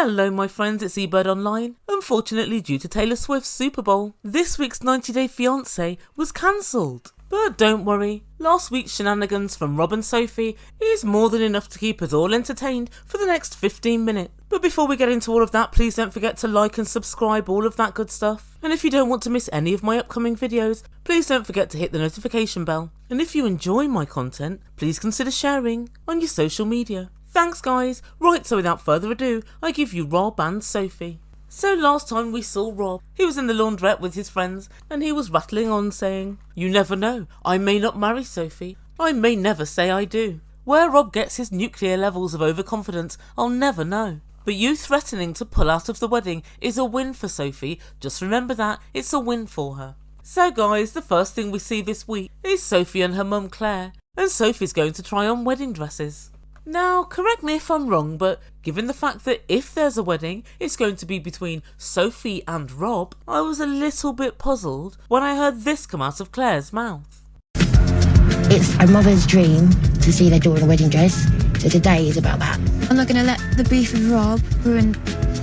Hello my friends, it's Ebird Online. Unfortunately, due to Taylor Swift's Super Bowl, this week's 90-Day Fiancé was cancelled. But don't worry, last week's shenanigans from Rob and Sophie is more than enough to keep us all entertained for the next 15 minutes. But before we get into all of that, please don't forget to like and subscribe, all of that good stuff. And if you don't want to miss any of my upcoming videos, please don't forget to hit the notification bell. And if you enjoy my content, please consider sharing on your social media. Thanks guys. Right, so without further ado, I give you Rob and Sophie. So last time we saw Rob, he was in the laundrette with his friends and he was rattling on saying, "You never know, I may not marry Sophie, I may never say I do." Where Rob gets his nuclear levels of overconfidence, I'll never know. But you threatening to pull out of the wedding is a win for Sophie, just remember that, it's a win for her. So guys, the first thing we see this week is Sophie and her mum Claire, and Sophie's going to try on wedding dresses. Now, correct me if I'm wrong, but given the fact that if there's a wedding, it's going to be between Sophie and Rob, I was a little bit puzzled when I heard this come out of Claire's mouth. It's a mother's dream to see their daughter in a wedding dress, so today is about that. I'm not going to let the beef with Rob ruin...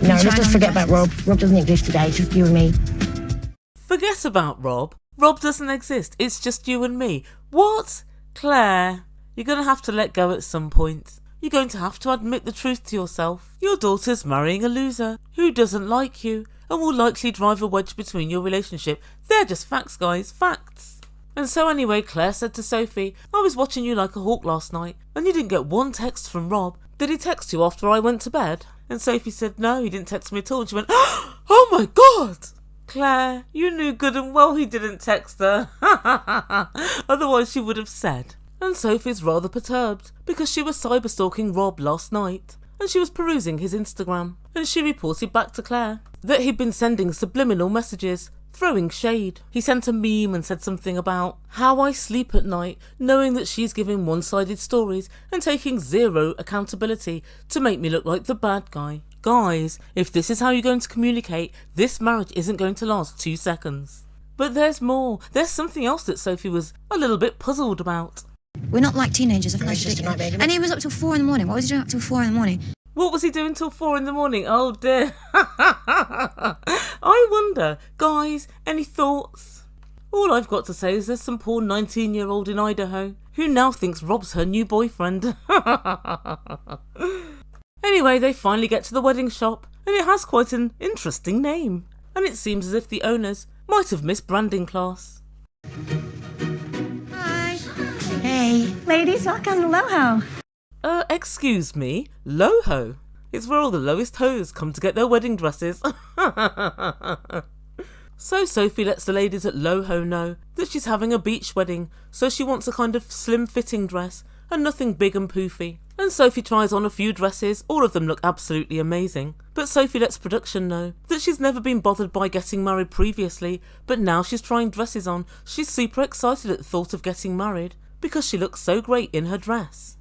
No, let's just forget about Rob. Rob doesn't exist today, it's just you and me. Forget about Rob. Rob doesn't exist, it's just you and me. What? Claire, you're going to have to let go at some point. You're going to have to admit the truth to yourself. Your daughter's marrying a loser who doesn't like you and will likely drive a wedge between your relationship. They're just facts, guys, facts. And so anyway, Claire said to Sophie, "I was watching you like a hawk last night and you didn't get one text from Rob. Did he text you after I went to bed?" And Sophie said, "No, he didn't text me at all." And she went, "Oh my God!" Claire, you knew good and well he didn't text her. Otherwise she would have said. And Sophie's rather perturbed because she was cyberstalking Rob last night and she was perusing his Instagram, and she reported back to Claire that he'd been sending subliminal messages, throwing shade. He sent a meme and said something about how I sleep at night knowing that she's giving one-sided stories and taking zero accountability to make me look like the bad guy. Guys, if this is how you're going to communicate, this marriage isn't going to last 2 seconds. But there's more. There's something else that Sophie was a little bit puzzled about. We're not like teenagers, I've Just a nightmare. And he was up till 4 in the morning. What was he doing up till 4 in the morning? What was he doing till 4 in the morning? Oh dear. I wonder, guys, any thoughts? All I've got to say is there's some poor 19-year-old in Idaho who now thinks Rob's her new boyfriend. Anyway, they finally get to the wedding shop and it has quite an interesting name. And it seems as if the owners might have missed branding class. Hi. Hey. Ladies, welcome to Loho. Excuse me, Loho? It's where all the lowest hoes come to get their wedding dresses. So Sophie lets the ladies at Loho know that she's having a beach wedding, so she wants a kind of slim-fitting dress and nothing big and poofy. And Sophie tries on a few dresses, all of them look absolutely amazing. But Sophie lets production know that she's never been bothered by getting married previously, but now she's trying dresses on. She's super excited at the thought of getting married because she looks so great in her dress.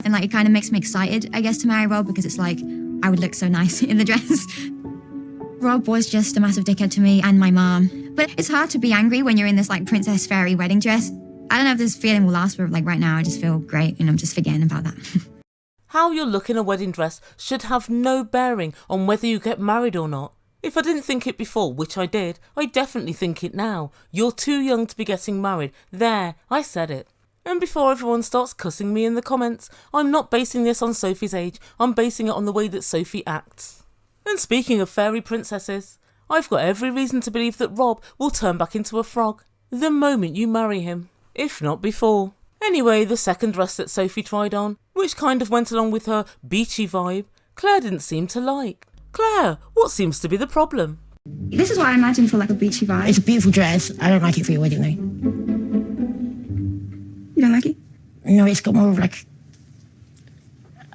And like, it kind of makes me excited, I guess, to marry Rob, because it's like, I would look so nice in the dress. Rob was just a massive dickhead to me and my mom. But it's hard to be angry when you're in this like princess fairy wedding dress. I don't know if this feeling will last, but like right now I just feel great and I'm just forgetting about that. How you look in a wedding dress should have no bearing on whether you get married or not. If I didn't think it before, which I did, I definitely think it now. You're too young to be getting married. There, I said it. And before everyone starts cussing me in the comments, I'm not basing this on Sophie's age, I'm basing it on the way that Sophie acts. And speaking of fairy princesses, I've got every reason to believe that Rob will turn back into a frog the moment you marry him, if not before. Anyway, the second dress that Sophie tried on, which kind of went along with her beachy vibe, Claire didn't seem to like. Claire, what seems to be the problem? This is what I imagine for like a beachy vibe. It's a beautiful dress. I don't like it for your wedding though. You don't like it? No, it's got more of like,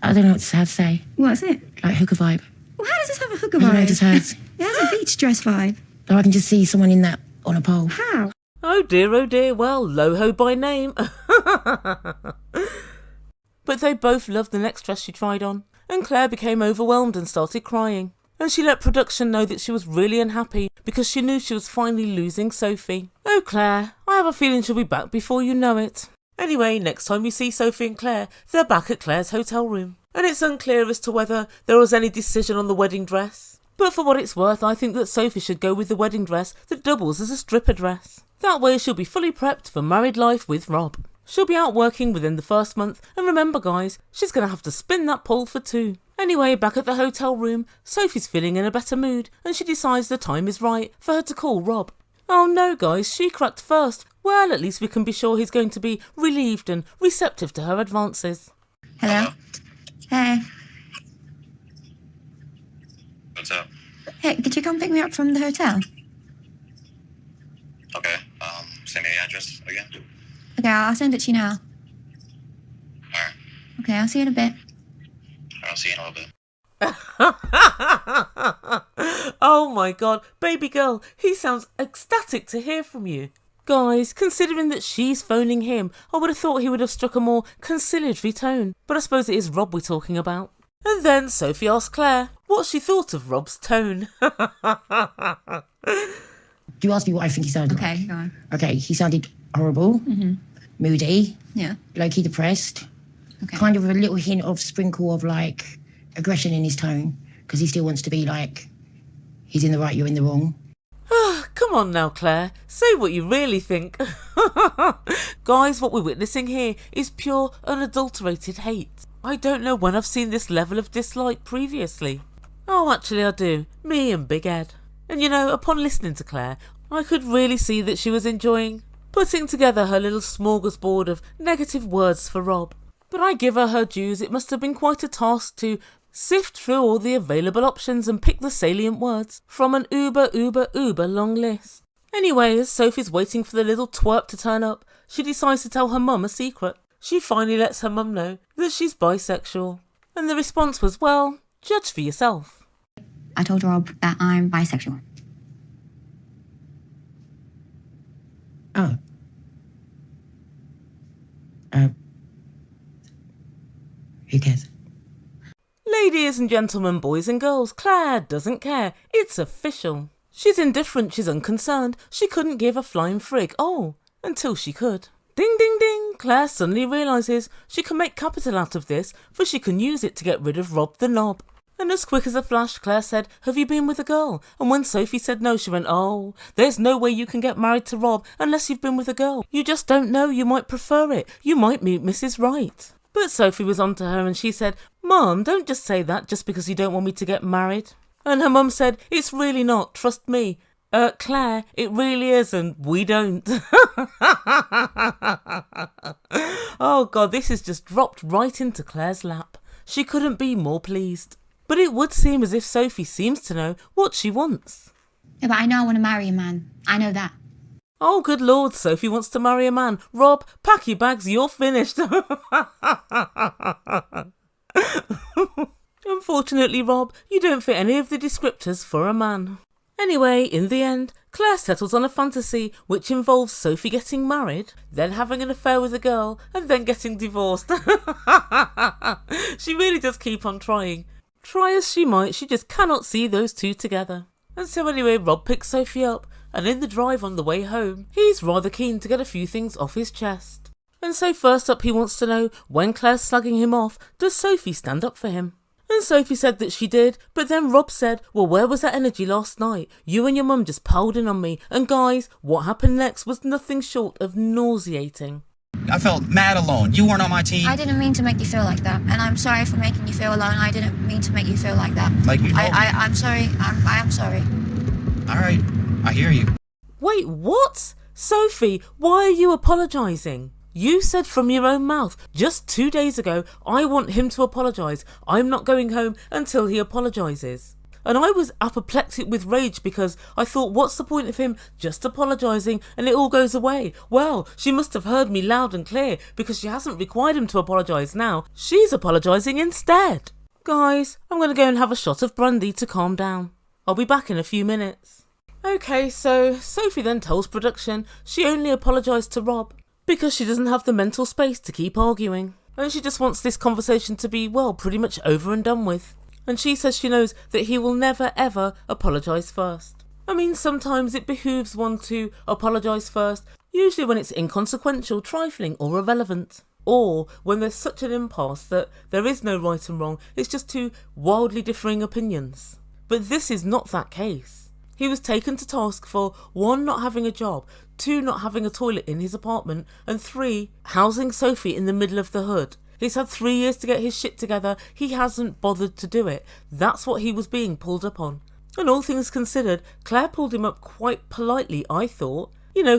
I don't know what to say. What's it? Like hooker vibe. Well, how does this have a hooker I don't know, vibe? it just has. It has a beach dress vibe. So I can just see someone in that on a pole. How? Oh dear, well, Loho by name. But they both loved the next dress she tried on, and Claire became overwhelmed and started crying. And she let production know that she was really unhappy because she knew she was finally losing Sophie. Oh Claire, I have a feeling she'll be back before you know it. Anyway, next time we see Sophie and Claire, they're back at Claire's hotel room. and it's unclear as to whether there was any decision on the wedding dress. But for what it's worth, I think that Sophie should go with the wedding dress that doubles as a stripper dress. That way she'll be fully prepped for married life with Rob. She'll be out working within the first month, and remember guys, she's going to have to spin that pole for 2. Anyway, back at the hotel room, Sophie's feeling in a better mood, and she decides the time is right for her to call Rob. Oh no guys, she cracked first. Well, at least we can be sure he's going to be relieved and receptive to her advances. Hello? Hey. What's up? Hey, could you come pick me up from the hotel? Okay. Send me the address again. Okay, I'll send it to you now. Alright. Okay, I'll see you in a bit. I'll see you in a little bit. Oh my god, baby girl, he sounds ecstatic to hear from you. Guys, considering that she's phoning him, I would have thought he would have struck a more conciliatory tone, but I suppose it is Rob we're talking about. And then Sophie asked Claire what she thought of Rob's tone. Do you ask me what I think he sounded like? Okay, go on. Okay, he sounded horrible, moody, Yeah. low-key depressed, Okay. kind of a little hint of sprinkle of like aggression in his tone, because he still wants to be like, he's in the right, you're in the wrong. Come on now, Claire, say what you really think. Guys, what we're witnessing here is pure, unadulterated hate. I don't know when I've seen this level of dislike previously. Oh, actually I do. Me and Big Ed. And you know, upon listening to Claire, I could really see that she was enjoying putting together her little smorgasbord of negative words for Rob. But I give her dues, it must have been quite a task to sift through all the available options and pick the salient words from an uber long list. Anyway, as Sophie's waiting for the little twerp to turn up, she decides to tell her mum a secret. She finally lets her mum know that she's bisexual. And the response was, well, judge for yourself. I told Rob that I'm bisexual. Oh. Who cares? Ladies and gentlemen, boys and girls, Claire doesn't care. It's official. She's indifferent, she's unconcerned. She couldn't give a flying frig. Oh, until she could. Ding ding ding! Claire suddenly realises she can make capital out of this, for she can use it to get rid of Rob the knob. And as quick as a flash, Claire said, have you been with a girl? And when Sophie said no, she went, oh, there's no way you can get married to Rob unless you've been with a girl. You just don't know, you might prefer it. You might meet Mrs. Right. But Sophie was on to her and she said, Mum, don't just say that just because you don't want me to get married. And her mum said, it's really not, trust me. Claire, it really is, and we don't. Oh God, this has just dropped right into Claire's lap. She couldn't be more pleased. But it would seem as if Sophie seems to know what she wants. Yeah, but I know I want to marry a man. I know that. Oh, good Lord, Sophie wants to marry a man. Rob, pack your bags, you're finished. Unfortunately, Rob, you don't fit any of the descriptors for a man. Anyway, in the end, Claire settles on a fantasy which involves Sophie getting married, then having an affair with a girl, and then getting divorced. She really does keep on trying. Try as she might, she just cannot see those two together. And so anyway, Rob picks Sophie up, and in the drive on the way home, he's rather keen to get a few things off his chest. And so first up he wants to know, when Claire's slagging him off, does Sophie stand up for him? And Sophie said that she did, but then Rob said, well, where was that energy last night? You and your mum just piled in on me, and guys, what happened next was nothing short of nauseating. I felt mad alone. You weren't on my team. I didn't mean to make you feel like that, and I'm sorry for making you feel alone. I didn't mean to make you feel like that. Like you told me. I'm sorry. I am sorry. All right, I hear you. Wait, what? Sophie, why are you apologising? You said from your own mouth just 2 days ago, I want him to apologise. I'm not going home until he apologises. And I was apoplectic with rage because I thought, what's the point of him just apologising and it all goes away? Well, she must have heard me loud and clear because she hasn't required him to apologise now. She's apologising instead. Guys, I'm going to go and have a shot of brandy to calm down. I'll be back in a few minutes. Okay, so Sophie then tells production she only apologised to Rob because she doesn't have the mental space to keep arguing. And she just wants this conversation to be, well, pretty much over and done with. And she says she knows that he will never ever apologise first. I mean, sometimes it behooves one to apologise first, usually when it's inconsequential, trifling or irrelevant. or when there's such an impasse that there is no right and wrong, it's just two wildly differing opinions. But this is not that case. He was taken to task for 1, not having a job, 2, not having a toilet in his apartment, and 3, housing Sophie in the middle of the hood. He's had 3 years to get his shit together, he hasn't bothered to do it. That's what he was being pulled up on. And all things considered, Claire pulled him up quite politely, I thought,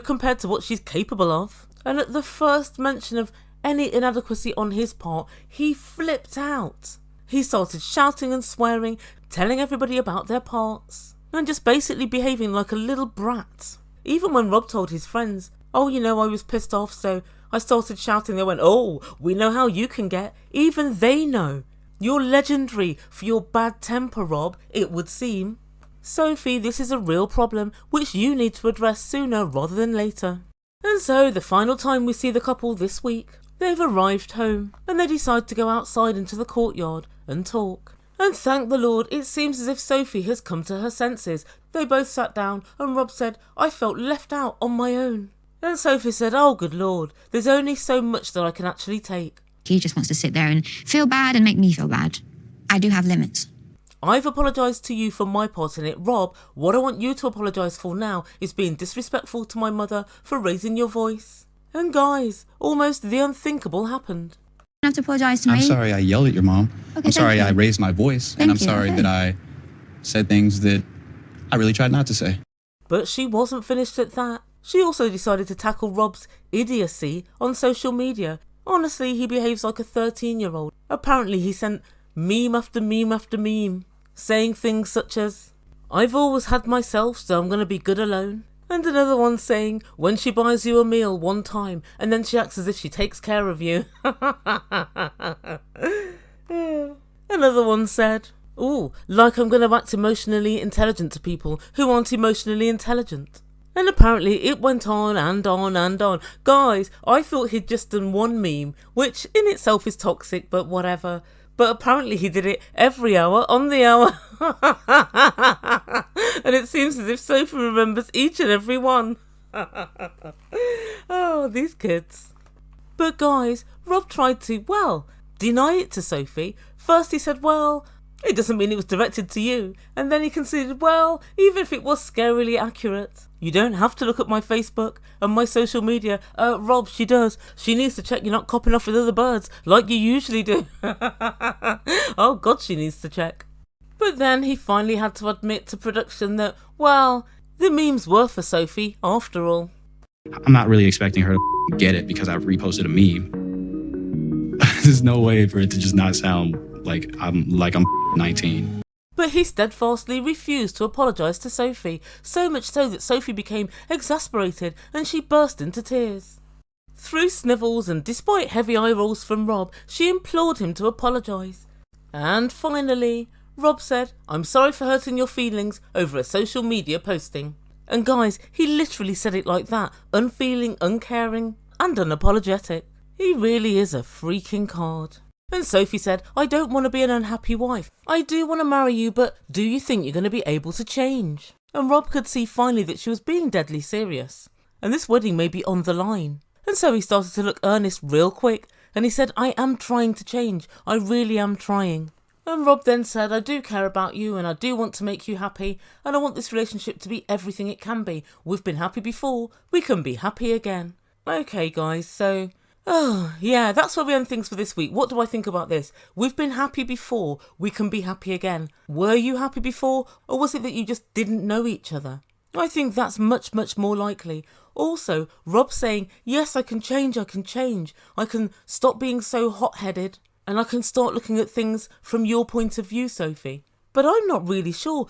compared to what she's capable of. And at the first mention of any inadequacy on his part, he flipped out. He started shouting and swearing, telling everybody about their parts, and just basically behaving like a little brat. Even when Rob told his friends, I was pissed off, so I started shouting, they went, oh, we know how you can get. Even they know. You're legendary for your bad temper, Rob, it would seem. Sophie, this is a real problem, which you need to address sooner rather than later. And so, the final time we see the couple this week, they've arrived home, and they decide to go outside into the courtyard and talk. And thank the Lord, it seems as if Sophie has come to her senses. They both sat down, and Rob said, I felt left out on my own. And Sophie said, oh good Lord, there's only so much that I can actually take. He just wants to sit there and feel bad and make me feel bad. I do have limits. I've apologised to you for my part in it. Rob, what I want you to apologise for now is being disrespectful to my mother for raising your voice. And guys, almost the unthinkable happened. You don't have to apologise to me. I'm sorry I yelled at your mom. Okay, I'm sorry you. I raised my voice. Thank and I'm you. sorry Okay. that I said things that I really tried not to say. But she wasn't finished at that. She also decided to tackle Rob's idiocy on social media. Honestly, he behaves like a 13-year-old. Apparently he sent meme after meme after meme, saying things such as, I've always had myself, so I'm going to be good alone. And another one saying, when she buys you a meal one time, and then she acts as if she takes care of you. Another one said, ooh, like I'm going to act emotionally intelligent to people who aren't emotionally intelligent. And apparently it went on and on and on. Guys, I thought he'd just done one meme, which in itself is toxic, but whatever. But apparently he did it every hour on the hour. And it seems as if Sophie remembers each and every one. Oh, these kids. But guys, Rob tried to, deny it to Sophie. First he said, it doesn't mean it was directed to you. And then he conceded, even if it was scarily accurate, you don't have to look at my Facebook and my social media. Rob, she does. She needs to check you're not copping off with other birds like you usually do. Oh God, she needs to check. But then he finally had to admit to production that, the memes were for Sophie after all. I'm not really expecting her to get it because I reposted a meme. There's no way for it to just not sound like I'm 19. But he steadfastly refused to apologise to Sophie, so much so that Sophie became exasperated and she burst into tears. Through snivels and despite heavy eye rolls from Rob, she implored him to apologise. And finally, Rob said, I'm sorry for hurting your feelings over a social media posting. And guys, he literally said it like that, unfeeling, uncaring, and unapologetic. He really is a freaking card. And Sophie said, I don't want to be an unhappy wife. I do want to marry you, but do you think you're going to be able to change? And Rob could see finally that she was being deadly serious. And this wedding may be on the line. And so he started to look earnest real quick. And he said, I am trying to change. I really am trying. And Rob then said, I do care about you and I do want to make you happy. And I want this relationship to be everything it can be. We've been happy before. We can be happy again. Okay, guys, so... that's where we end things for this week. What do I think about this? We've been happy before, we can be happy again. Were you happy before, or was it that you just didn't know each other? I think that's much, much more likely. Also, Rob saying, yes, I can change. I can stop being so hot-headed, and I can start looking at things from your point of view, Sophie. But I'm not really sure.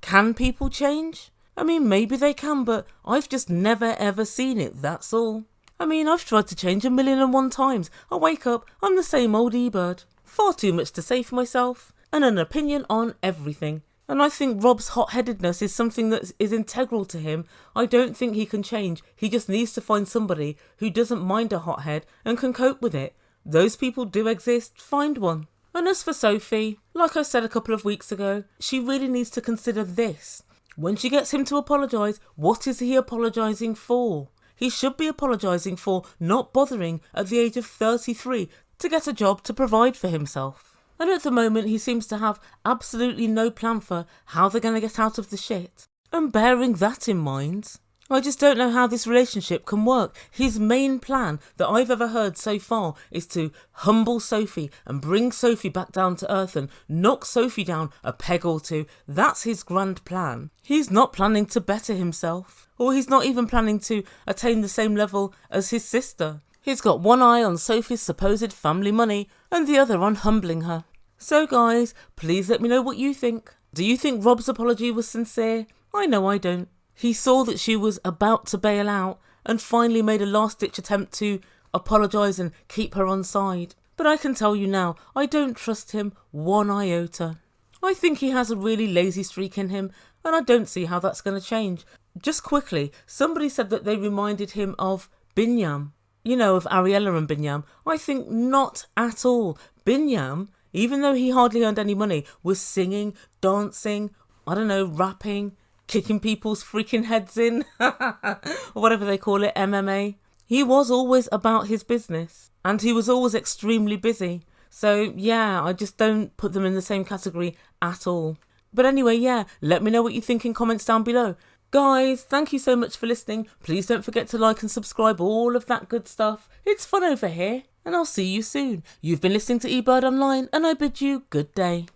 Can people change? I mean, maybe they can, but I've just never ever seen it, that's all. I mean, I've tried to change 1,000,001 times. I wake up, I'm the same old Ebird. Far too much to say for myself, and an opinion on everything. And I think Rob's hot-headedness is something that is integral to him. I don't think he can change. He just needs to find somebody who doesn't mind a hothead and can cope with it. Those people do exist, find one. And as for Sophie, like I said a couple of weeks ago, she really needs to consider this. When she gets him to apologise, what is he apologising for? he should be apologising for not bothering at the age of 33 to get a job to provide for himself. And at the moment he seems to have absolutely no plan for how they're going to get out of the shit. And bearing that in mind, I just don't know how this relationship can work. His main plan that I've ever heard so far is to humble Sophie and bring Sophie back down to earth and knock Sophie down a peg or two. That's his grand plan. He's not planning to better himself, or he's not even planning to attain the same level as his sister. He's got one eye on Sophie's supposed family money and the other on humbling her. So guys, please let me know what you think. Do you think Rob's apology was sincere? I know I don't. He saw that she was about to bail out and finally made a last-ditch attempt to apologise and keep her on side. But I can tell you now, I don't trust him one iota. I think he has a really lazy streak in him, and I don't see how that's going to change. Just quickly, somebody said that they reminded him of Binyam. You know, of Ariella and Binyam. I think not at all. Binyam, even though he hardly earned any money, was singing, dancing, I don't know, rapping, kicking people's freaking heads in, or whatever they call it, MMA. He was always about his business, and he was always extremely busy. So yeah, I just don't put them in the same category at all. But anyway, yeah, let me know what you think in comments down below. Guys, thank you so much for listening. Please don't forget to like and subscribe, all of that good stuff. It's fun over here, and I'll see you soon. You've been listening to Ebird Online, and I bid you good day.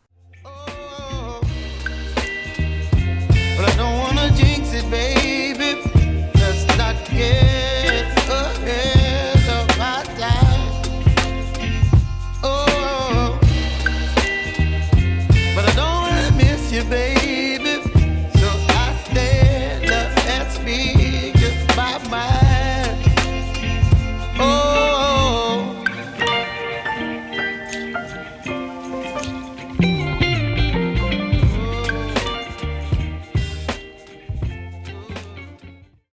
But I don't